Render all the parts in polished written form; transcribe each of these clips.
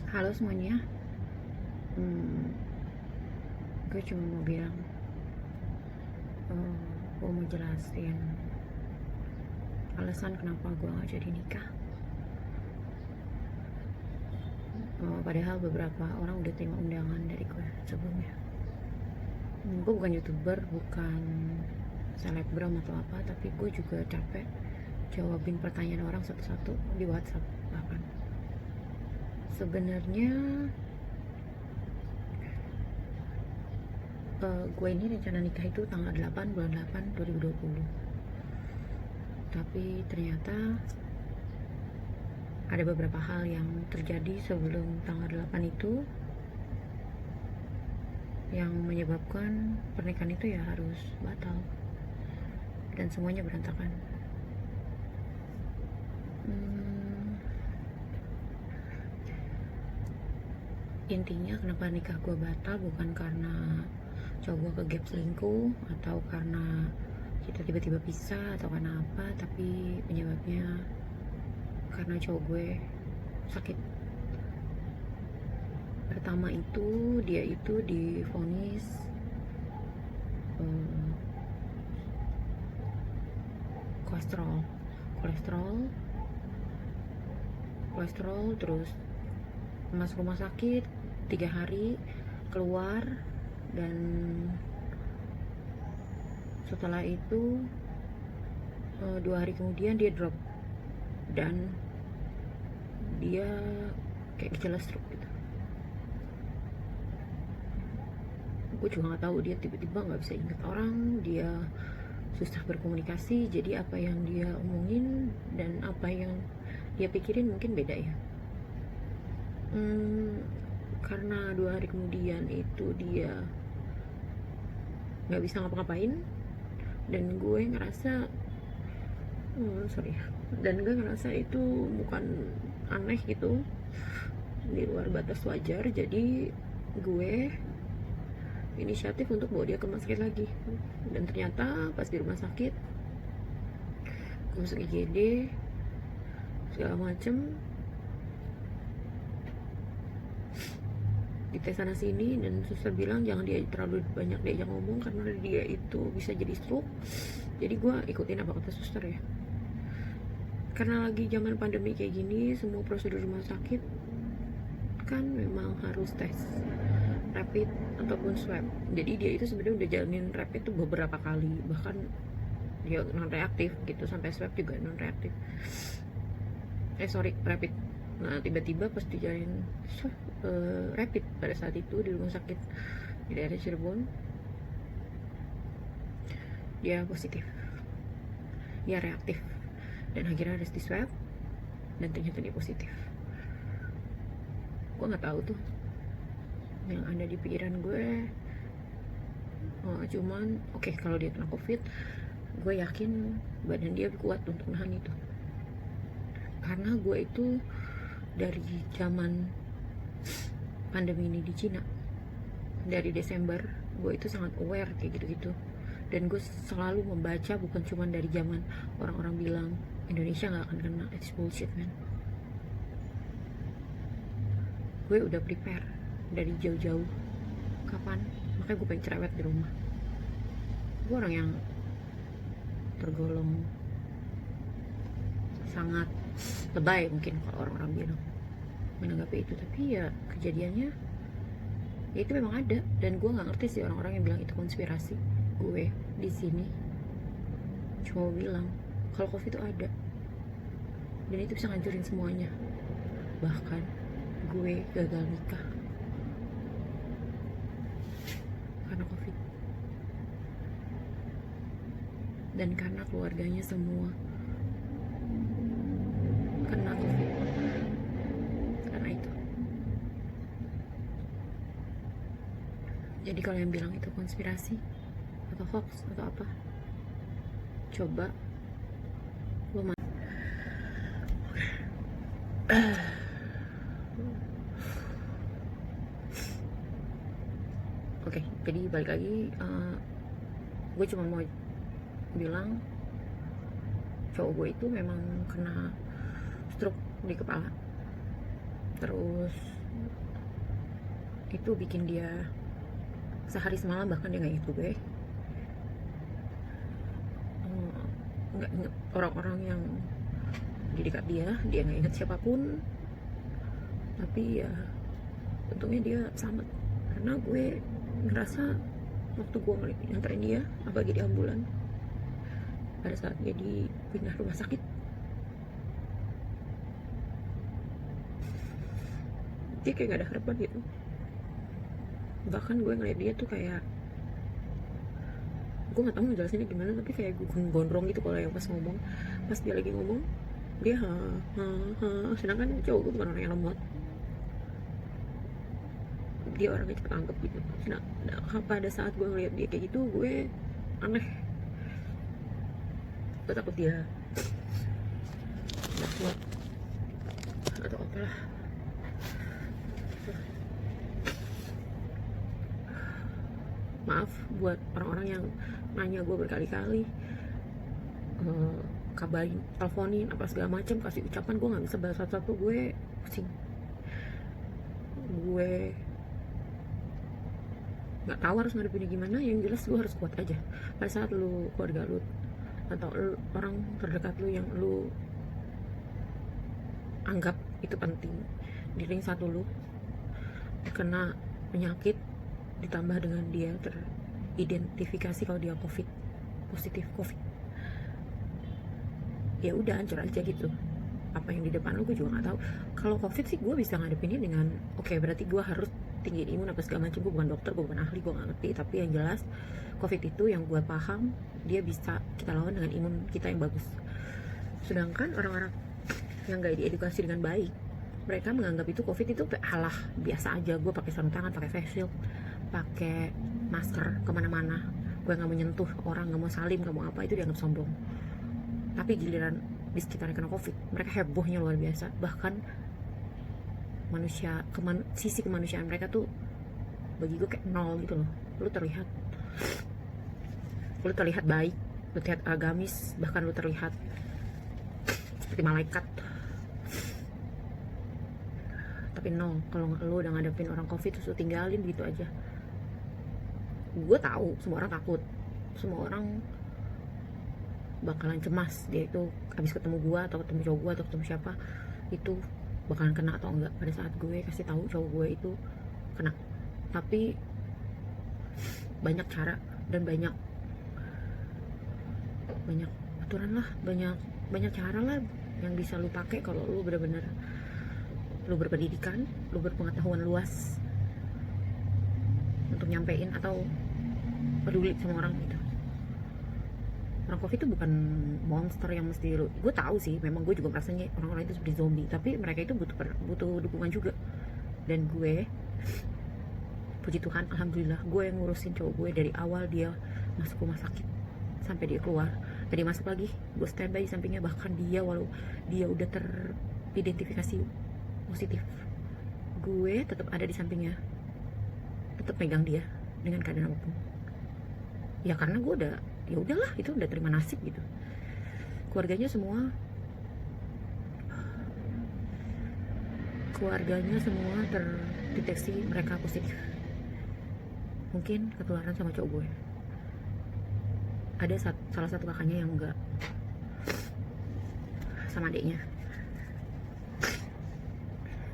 Halo semuanya, hmm, gue cuma mau bilang, eh, gue mau jelasin alasan kenapa gue gak jadi nikah. Padahal beberapa orang udah terima undangan dari gue sebelumnya. Gue bukan youtuber, bukan selebgram atau apa, tapi gue juga capek jawabin pertanyaan orang satu-satu di WhatsApp bahkan. Sebenarnya gue ini rencana nikah itu tanggal 8 bulan 8 2020. Tapi ternyata ada beberapa hal yang terjadi sebelum tanggal 8 itu yang menyebabkan pernikahan itu ya harus batal dan semuanya berantakan. hmm, Intinya kenapa nikah gue batal bukan karena cowok gue ke gap selingkuh atau karena kita tiba-tiba pisah atau karena apa, tapi penyebabnya karena cowok gue sakit. Pertama itu dia itu divonis eh, kolesterol kolesterol kolesterol terus masuk rumah sakit 3 hari, keluar, dan setelah itu 2 hari kemudian dia drop dan dia kayak gejala stroke gitu. Gue juga nggak tahu, dia tiba-tiba nggak bisa ingat orang, dia susah berkomunikasi, jadi apa yang dia omongin dan apa yang dia pikirin mungkin beda ya. Karena 2 hari kemudian itu dia nggak bisa ngapa-ngapain, dan gue ngerasa itu bukan aneh gitu, di luar batas wajar. Jadi gue inisiatif untuk bawa dia ke rumah sakit lagi, dan ternyata pas di rumah sakit gue masuk IGD segala macem, dites sana sini, dan suster bilang jangan dia terlalu banyak diajak ngomong karena dia itu bisa jadi stroke. Jadi gue ikutin apa kata suster ya, karena lagi zaman pandemi kayak gini, semua prosedur rumah sakit kan memang harus tes rapid ataupun swab. Jadi dia itu sebenarnya udah jalanin rapid tuh beberapa kali, bahkan dia non reaktif gitu, sampai swab juga non reaktif, rapid. Nah tiba-tiba pas dijalanin rapid pada saat itu di rumah sakit di daerah Cirebon, dia positif, dia reaktif, dan akhirnya harus di swab dan ternyata dia positif. Gue nggak tahu tuh yang ada di pikiran gue. Cuman oke, kalau dia kena covid, gue yakin badan dia kuat untuk nahan itu, karena gue itu dari zaman pandemi ini di Cina, dari Desember gue itu sangat aware kayak gitu-gitu, dan gue selalu membaca, bukan cuma dari zaman orang-orang bilang Indonesia nggak akan kena, it's bullshit man. Gue udah prepare dari jauh-jauh. Kapan? Makanya gue pengen cerewet di rumah. Gue orang yang tergolong sangat lebay mungkin kalau orang-orang bilang menanggapi itu, tapi ya kejadiannya ya itu memang ada, dan gue nggak ngerti sih orang-orang yang bilang itu konspirasi. Gue di sini cuma bilang kalau covid itu ada dan itu bisa ngancurin semuanya, bahkan gue gagal nikah karena covid, dan karena keluarganya semua kena covid karena itu. Jadi kalau yang bilang itu konspirasi atau hoax atau apa, coba lo Oke, jadi balik lagi, gue cuma mau bilang cowok gue itu memang kena stroke di kepala, terus itu bikin dia sehari semalam bahkan dia nggak inget gue. Nggak inget orang-orang yang di dekat dia nggak inget siapapun. Tapi ya untungnya dia selamat, karena gue ngerasa waktu gue nganterin dia apalagi di ambulan pada saat dia dipindah rumah sakit, dia kayak gak ada harapan gitu. Bahkan gue ngeliat dia tuh kayak, gue gak tau ngejelasinnya gimana, tapi kayak gue gondrong gitu kalau yang pas ngomong. Pas dia lagi ngomong dia sedangkan cowok gue bukan orang yang lemot, dia orangnya cepet anggap gitu. Nah, pada saat gue ngeliat dia kayak gitu, gue aneh, gue takut dia gak kuat atau apalah. Maaf buat orang-orang yang nanya gue berkali-kali, kabarin, teleponin, apa segala macam, kasih ucapan, gue nggak bisa balas satu-satu, gue pusing. Gue nggak tahu harus ngadepinnya gimana. Yang jelas gue harus kuat aja. Pada saat lu, keluarga lu atau orang terdekat lu yang lu anggap itu penting, di ring satu lu kena penyakit, ditambah dengan dia teridentifikasi kalau dia positif covid, ya udah hancur aja gitu. Apa yang di depan lu gue juga nggak tahu. Kalau covid sih gue bisa ngadepinnya dengan oke, berarti gue harus tinggi imun apa segala macam. Gue bukan dokter, gue bukan ahli, gue nggak ngerti, tapi yang jelas covid itu yang gue paham, dia bisa kita lawan dengan imun kita yang bagus. Sedangkan orang-orang yang gak diedukasi dengan baik, mereka menganggap itu covid itu halah biasa aja. Gue pakai sarung tangan, pakai face shield, pakai masker kemana-mana, gue nggak mau nyentuh orang, nggak mau salim, nggak mau apa, itu dianggap sombong. Tapi giliran di sekitarnya kena covid, mereka hebohnya luar biasa. Bahkan sisi kemanusiaan mereka tuh bagi gue kayak nol gitu loh. Lu terlihat baik, lu terlihat agamis, bahkan lu terlihat seperti malaikat, tapi no, kalau lu udah ngadepin orang covid terus lu tinggalin gitu aja. Gue tahu semua orang takut, semua orang bakalan cemas dia itu habis ketemu gue atau ketemu cowok gue atau ketemu siapa itu bakalan kena atau enggak pada saat gue kasih tahu cowok gue itu kena. Tapi banyak cara dan banyak aturan lah, banyak cara lah yang bisa lu pakai kalau lu bener-bener lu berpendidikan, lu berpengetahuan luas untuk nyampein atau peduli sama orang gitu. Orang covid itu bukan monster yang mesti lu, gue tahu sih, memang gue juga merasanya orang-orang itu seperti zombie, tapi mereka itu butuh dukungan juga. Dan gue puji Tuhan, alhamdulillah, gue yang ngurusin cowok gue dari awal dia masuk rumah sakit sampai dia keluar. Tadi masuk lagi, gue standby di sampingnya. Bahkan dia, walau dia udah teridentifikasi positif, gue tetap ada di sampingnya, tetap pegang dia dengan keadaan apapun. Ya karena gue udah, ya udahlah, itu udah terima nasib gitu. Keluarganya semua terdeteksi mereka positif. Mungkin ketularan sama cowok gue. Ada salah satu kakaknya yang enggak, sama adiknya.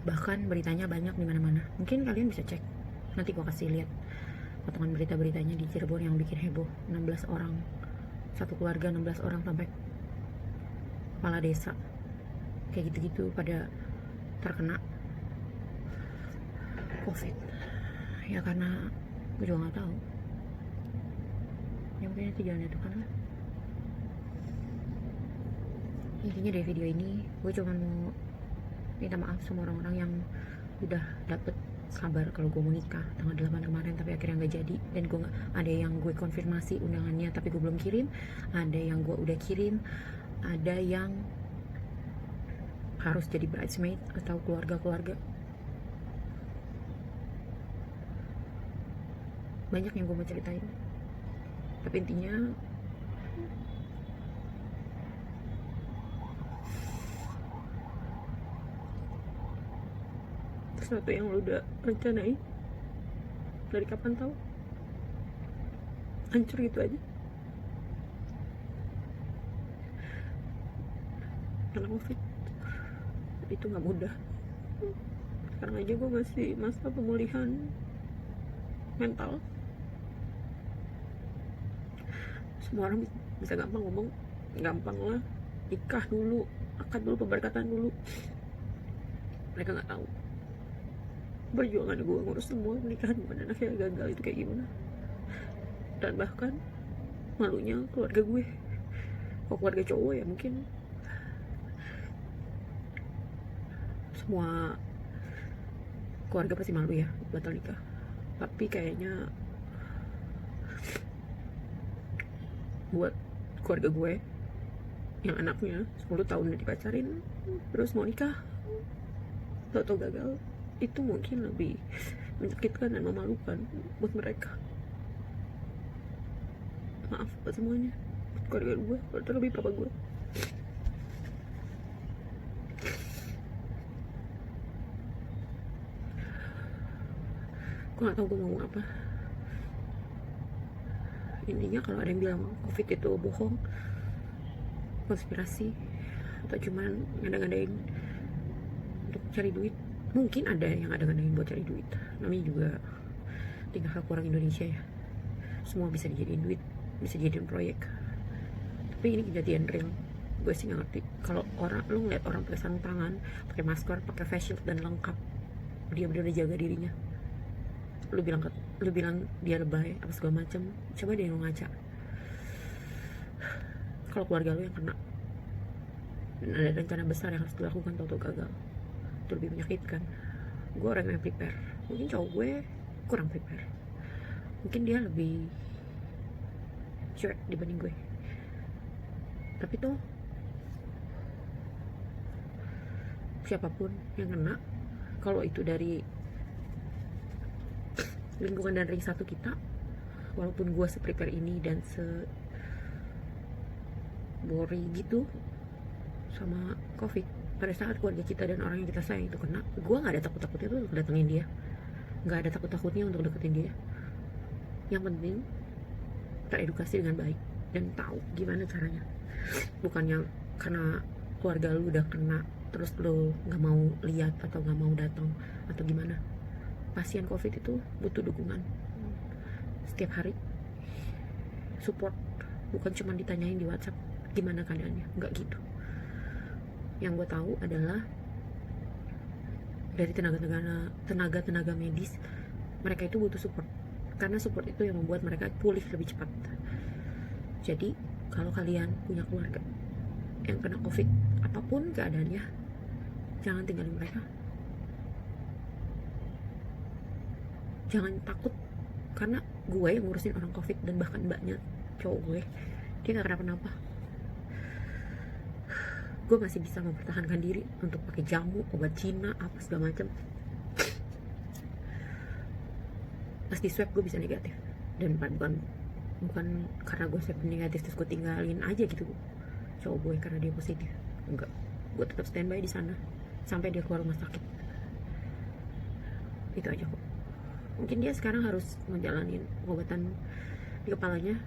Bahkan beritanya banyak di mana-mana. Mungkin kalian bisa cek. Nanti gue kasih lihat potongan berita-beritanya di Cirebon yang bikin heboh. 16 orang, satu keluarga 16 orang sampai kepala desa, kayak gitu-gitu pada terkena covid. Ya karena gue juga nggak tahu. Yang penting itu jalan itu kan lah. Intinya dari video ini gue cuma mau minta maaf sama orang-orang yang udah dapet kabar kalau gue mau nikah tanggal 8 kemarin tapi akhirnya nggak jadi. Dan gue ada yang gue konfirmasi undangannya tapi gue belum kirim, ada yang gue udah kirim, ada yang harus jadi bridesmaid atau keluarga-keluarga. Banyak yang gue mau ceritain, tapi intinya sesuatu yang lo udah rencanain dari kapan tahu hancur gitu aja karena covid. Itu nggak mudah. Sekarang aja gue masih masa pemulihan mental. Semua orang bisa gampang ngomong, gampang lah, nikah dulu, akad dulu, pemberkatan dulu. Mereka nggak tahu perjuangan gue ngurus semua pernikahan gue dan akhirnya gagal itu kayak gimana. Dan bahkan malunya keluarga gue, kalau keluarga cowok ya mungkin semua keluarga pasti malu ya batal nikah, tapi kayaknya buat keluarga gue yang anaknya 10 tahun udah dipacarin terus mau nikah tau gagal, itu mungkin lebih menyakitkan dan memalukan buat mereka. Maaf buat semuanya, buat keluarga gue, terlebih papa gue. Gue gak tau gue ngomong apa. Intinya kalau ada yang bilang covid itu bohong, konspirasi, atau cuman ngada-ngadain untuk cari duit, mungkin ada yang ngada-ngadain buat cari duit. Namanya juga tingkah laku orang Indonesia ya, semua bisa dijadiin duit, bisa dijadiin proyek. Tapi ini kejadian real. Gue sih gak ngerti kalau lu ngeliat orang pakai sarung tangan, pakai masker, pakai face shield dan lengkap, dia bener-bener jaga dirinya, lu bilang dia lebay apa segala macam, coba deh lu ngaca. Kalau keluarga lu yang kena dan ada rencana besar yang harus dilakukan tau gagal, itu lebih menyakitkan. Gue orang yang prepare, mungkin cowok gue kurang prepare, mungkin dia lebih cuek dibanding gue. Tapi tuh siapapun yang kena, kalau itu dari lingkungan dan ring satu kita, walaupun gue se-prepare ini dan se-bori gitu sama covid, pada saat keluarga kita dan orang yang kita sayang itu kena, gue gak ada takut-takutnya tuh untuk datengin dia, gak ada takut-takutnya untuk deketin dia. Yang penting teredukasi dengan baik dan tahu gimana caranya. Bukannya karena keluarga lu udah kena terus lu gak mau lihat atau gak mau datang atau gimana. Pasien covid itu butuh dukungan setiap hari, support, bukan cuma ditanyain di WhatsApp gimana keadaannya, nggak gitu. Yang gue tahu adalah dari tenaga medis, mereka itu butuh support, karena support itu yang membuat mereka pulih lebih cepat. Jadi kalau kalian punya keluarga yang kena covid, apapun keadaannya, jangan tinggalin mereka. Jangan takut, karena gue yang ngurusin orang covid, dan bahkan mbaknya cowok gue, dia gak kenapa-napa. Gue masih bisa mempertahankan diri untuk pakai jamu, obat Cina, apa segala macam. Pas di swab gue bisa negatif, dan bukan karena gue swab negatif terus gue tinggalin aja gitu cowok gue karena dia positif, enggak. Gue tetap standby di sana sampai dia keluar rumah sakit. Itu aja kok. Mungkin dia sekarang harus menjalani pengobatan di kepalanya,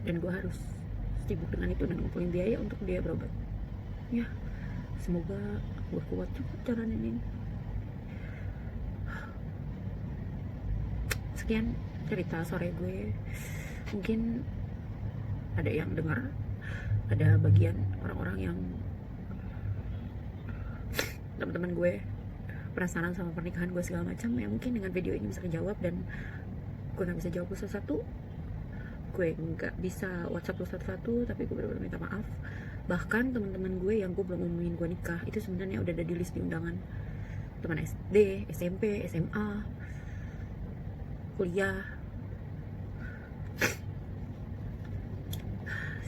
dan gue harus sibuk dengan itu dan ngumpulin biaya untuk dia berobat. Ya, semoga gue kuat juga jalanin ini. Sekian cerita sore gue. Mungkin ada yang dengar, ada bagian orang-orang yang teman-teman gue penasaran sama pernikahan gue segala macam, ya mungkin dengan video ini bisa kejawab. Dan gue gak bisa jawab satu-satu, gue gak bisa WhatsApp lu satu-satu, tapi gue benar-benar minta maaf. Bahkan teman-teman gue yang gue belum ngumumin gue nikah, itu sebenarnya udah ada di list di undangan. Teman SD, SMP, SMA, kuliah.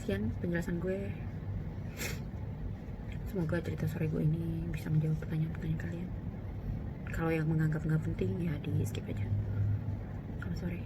Sekian penjelasan gue. Semoga cerita sore gue ini bisa menjawab pertanyaan-pertanyaan kalian. Kalau yang menganggap nggak penting, ya di skip aja. Selamat sore.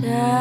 Dah.